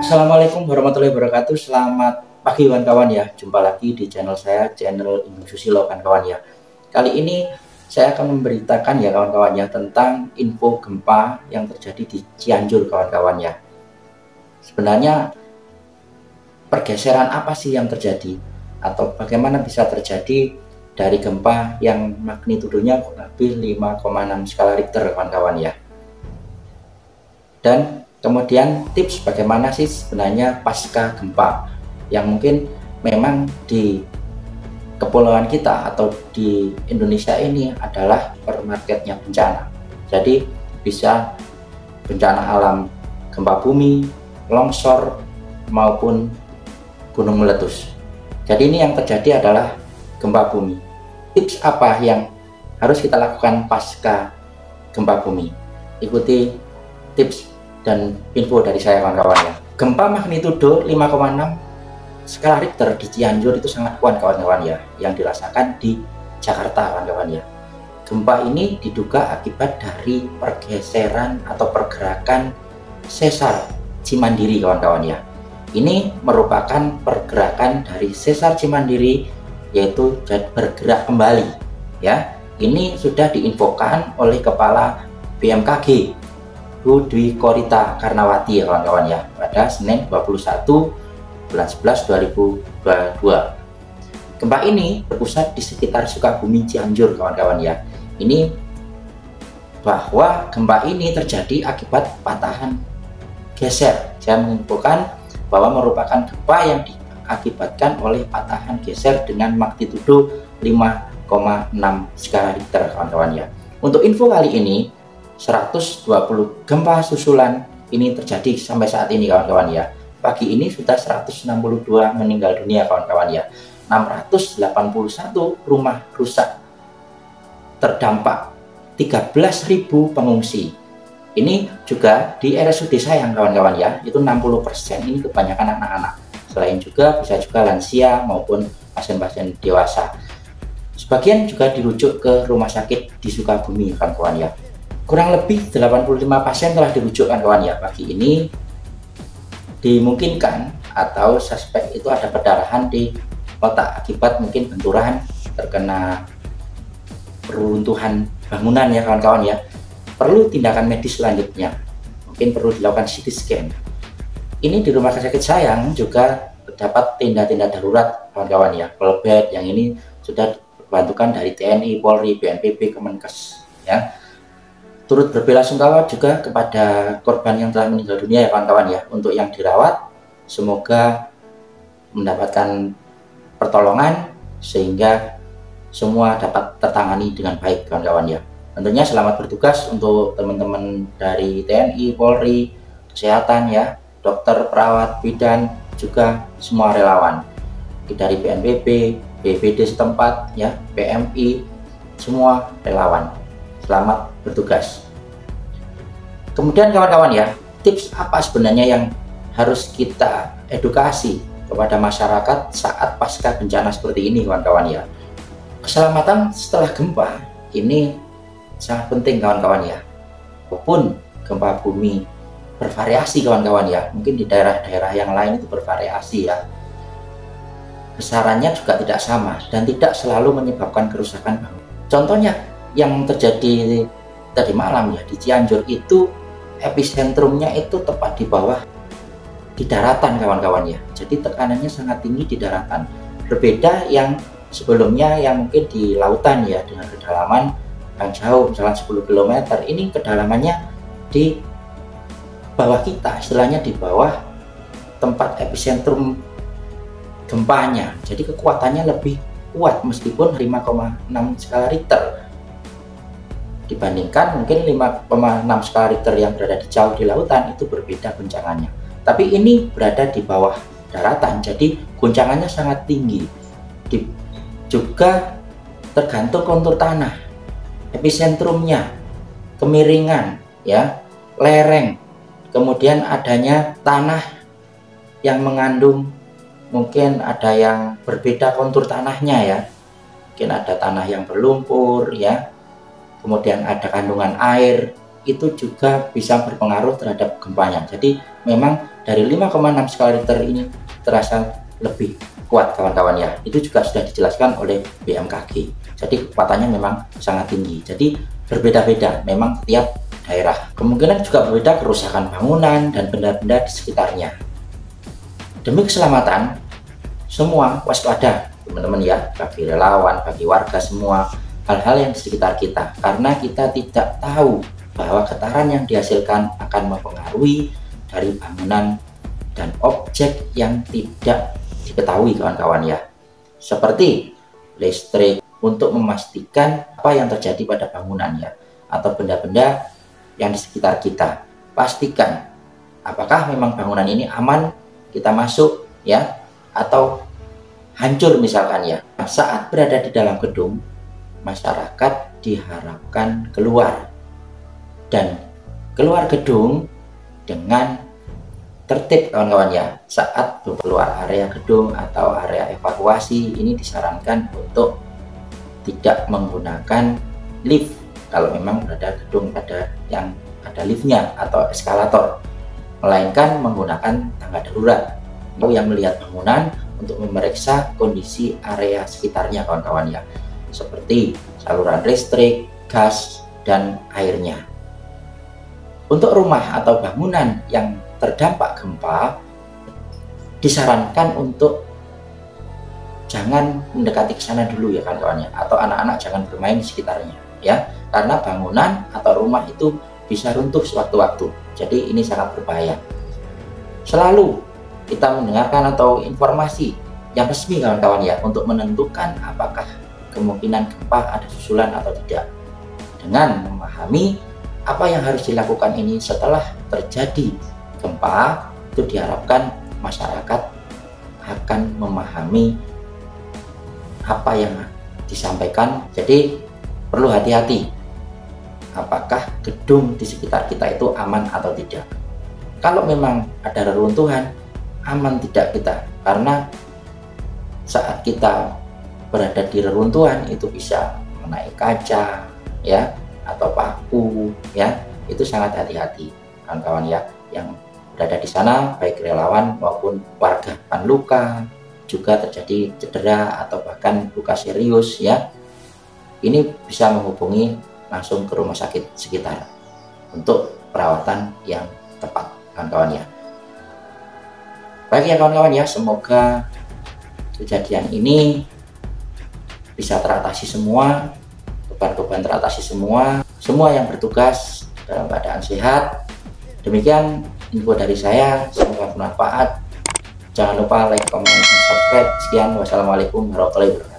Assalamualaikum warahmatullahi wabarakatuh. Selamat pagi kawan-kawan ya. Jumpa lagi di channel saya, channel Ibu Susilo kawan-kawan ya. Kali ini saya akan memberitakan ya kawan-kawan ya tentang info gempa yang terjadi di Cianjur kawan-kawan ya. Sebenarnya pergeseran apa sih yang terjadi atau bagaimana bisa terjadi dari gempa yang magnitudonya kurang lebih 5,6 skala Richter kawan-kawan ya. Dan kemudian tips bagaimana sih sebenarnya pasca gempa yang mungkin memang di kepulauan kita atau di Indonesia ini adalah permarketnya bencana. Jadi bisa bencana alam gempa bumi, longsor maupun gunung meletus. Jadi ini yang terjadi adalah gempa bumi. Tips apa yang harus kita lakukan pasca gempa bumi? Ikuti tips dan info dari saya kawan-kawan ya. Gempa magnitudo 5,6 skala Richter di Cianjur itu sangat kuat kawan-kawan ya, yang dirasakan di Jakarta kawan-kawan ya. Gempa ini diduga akibat dari pergeseran atau pergerakan sesar Cimandiri kawan-kawan ya. Ini merupakan pergerakan dari sesar Cimandiri, yaitu bergerak kembali ya. Ini sudah diinfokan oleh Kepala BMKG Dwi Korita Karnawati ya kawan-kawan ya, pada Senin 21 bulan 11 2022. Gempa ini berpusat di sekitar Sukabumi Cianjur kawan-kawan ya. Ini bahwa gempa ini terjadi akibat patahan geser. Saya menyimpulkan bahwa merupakan gempa yang diakibatkan oleh patahan geser dengan magnitudo 5,6 skala Richter kawan-kawan ya. Untuk info kali ini 120 gempa susulan ini terjadi sampai saat ini kawan-kawan ya. Pagi ini sudah 162 meninggal dunia kawan-kawan ya. 681 rumah rusak, terdampak 13.000 pengungsi. Ini juga di RSUD Sayang kawan-kawan ya, itu 60% ini kebanyakan anak-anak. Selain juga bisa juga lansia maupun pasien-pasien dewasa. Sebagian juga dirujuk ke rumah sakit di Sukabumi kawan-kawan ya. Kurang lebih 85 pasien telah dirujukkan kawan ya. Pagi ini dimungkinkan atau suspek itu ada perdarahan di otak akibat mungkin benturan terkena peruntuhan bangunan ya kawan-kawan ya. Perlu tindakan medis selanjutnya, mungkin perlu dilakukan CT scan. Ini di rumah sakit Sayang juga terdapat tenda-tenda darurat kawan-kawan ya. Full bed yang ini sudah dibantukan dari TNI, Polri, BNPB, Kemenkes ya. Turut berbelasungkawa juga kepada korban yang telah meninggal dunia ya kawan-kawan ya. Untuk yang dirawat semoga mendapatkan pertolongan sehingga semua dapat tertangani dengan baik kawan-kawan ya. Tentunya selamat bertugas untuk teman-teman dari TNI, Polri, kesehatan ya, dokter, perawat, bidan, juga semua relawan dari BNPB, BPD setempat ya, PMI, semua relawan. Selamat bertugas. Kemudian kawan-kawan ya, tips apa sebenarnya yang harus kita edukasi kepada masyarakat saat pasca bencana seperti ini kawan-kawan ya. Keselamatan setelah gempa ini sangat penting kawan-kawan ya. Walaupun gempa bumi bervariasi kawan-kawan ya, mungkin di daerah-daerah yang lain itu bervariasi ya. Besarannya juga tidak sama dan tidak selalu menyebabkan kerusakan bangunan. Contohnya yang terjadi tadi malam ya di Cianjur itu episentrumnya itu tepat di bawah di daratan kawan-kawan ya. Jadi tekanannya sangat tinggi di daratan. Berbeda yang sebelumnya yang mungkin di lautan ya dengan kedalaman yang jauh misalnya 10 km. Ini kedalamannya di bawah kita, istilahnya di bawah tempat epicentrum gempanya. Jadi kekuatannya lebih kuat meskipun 5,6 skala Richter dibandingkan mungkin 5,6 skala Richter yang berada di jauh di lautan, itu berbeda guncangannya. Tapi ini berada di bawah daratan, jadi guncangannya sangat tinggi. Juga tergantung kontur tanah, episentrumnya, kemiringan ya, lereng, kemudian adanya tanah yang mengandung, mungkin ada yang berbeda kontur tanahnya ya, mungkin ada tanah yang berlumpur ya, kemudian ada kandungan air itu juga bisa berpengaruh terhadap gempanya. Jadi memang dari 5,6 skala Richter ini terasa lebih kuat kawan-kawan ya. Itu juga sudah dijelaskan oleh BMKG. Jadi kekuatannya memang sangat tinggi. Jadi berbeda-beda memang tiap daerah. Kemungkinan juga berbeda kerusakan bangunan dan benda-benda di sekitarnya. Demi keselamatan, semua waspada teman-teman ya, bagi relawan, bagi warga semua, hal-hal yang di sekitar kita, karena kita tidak tahu bahwa getaran yang dihasilkan akan mempengaruhi dari bangunan dan objek yang tidak diketahui kawan-kawan ya, seperti listrik, untuk memastikan apa yang terjadi pada bangunan ya, atau benda-benda yang di sekitar kita. Pastikan apakah memang bangunan ini aman kita masuk ya, atau hancur misalkan ya. Saat berada di dalam gedung, masyarakat diharapkan keluar dan keluar gedung dengan tertib kawan-kawan ya. Saat keluar area gedung atau area evakuasi, ini disarankan untuk tidak menggunakan lift kalau memang berada gedung yang ada liftnya atau eskalator, melainkan menggunakan tangga darurat yang melihat bangunan untuk memeriksa kondisi area sekitarnya kawan-kawan ya, seperti saluran listrik, gas, dan airnya. Untuk rumah atau bangunan yang terdampak gempa, disarankan untuk jangan mendekati ke sana dulu ya kawan-kawannya, atau anak-anak jangan bermain di sekitarnya ya, karena bangunan atau rumah itu bisa runtuh sewaktu-waktu. Jadi ini sangat berbahaya. Selalu kita mendengarkan atau informasi yang resmi kawan-kawan ya, untuk menentukan apakah kemungkinan gempa ada susulan atau tidak. Dengan memahami apa yang harus dilakukan ini setelah terjadi gempa, itu diharapkan masyarakat akan memahami apa yang disampaikan. Jadi perlu hati-hati apakah gedung di sekitar kita itu aman atau tidak. Kalau memang ada reruntuhan, aman tidak kita, karena saat kita berada di reruntuhan itu bisa mengenai kaca ya, atau paku ya. Itu sangat hati-hati kawan-kawan ya, yang berada di sana, baik relawan maupun warga. Luka juga terjadi cedera atau bahkan luka serius ya, ini bisa menghubungi langsung ke rumah sakit sekitar untuk perawatan yang tepat kawan-kawan ya. Baik ya kawan-kawan ya, semoga kejadian ini bisa teratasi semua, beban-beban teratasi semua yang bertugas dalam keadaan sehat. Demikian info dari saya, semoga bermanfaat. Jangan lupa like, comment, dan subscribe. Sekian, wassalamualaikum warahmatullahi wabarakatuh.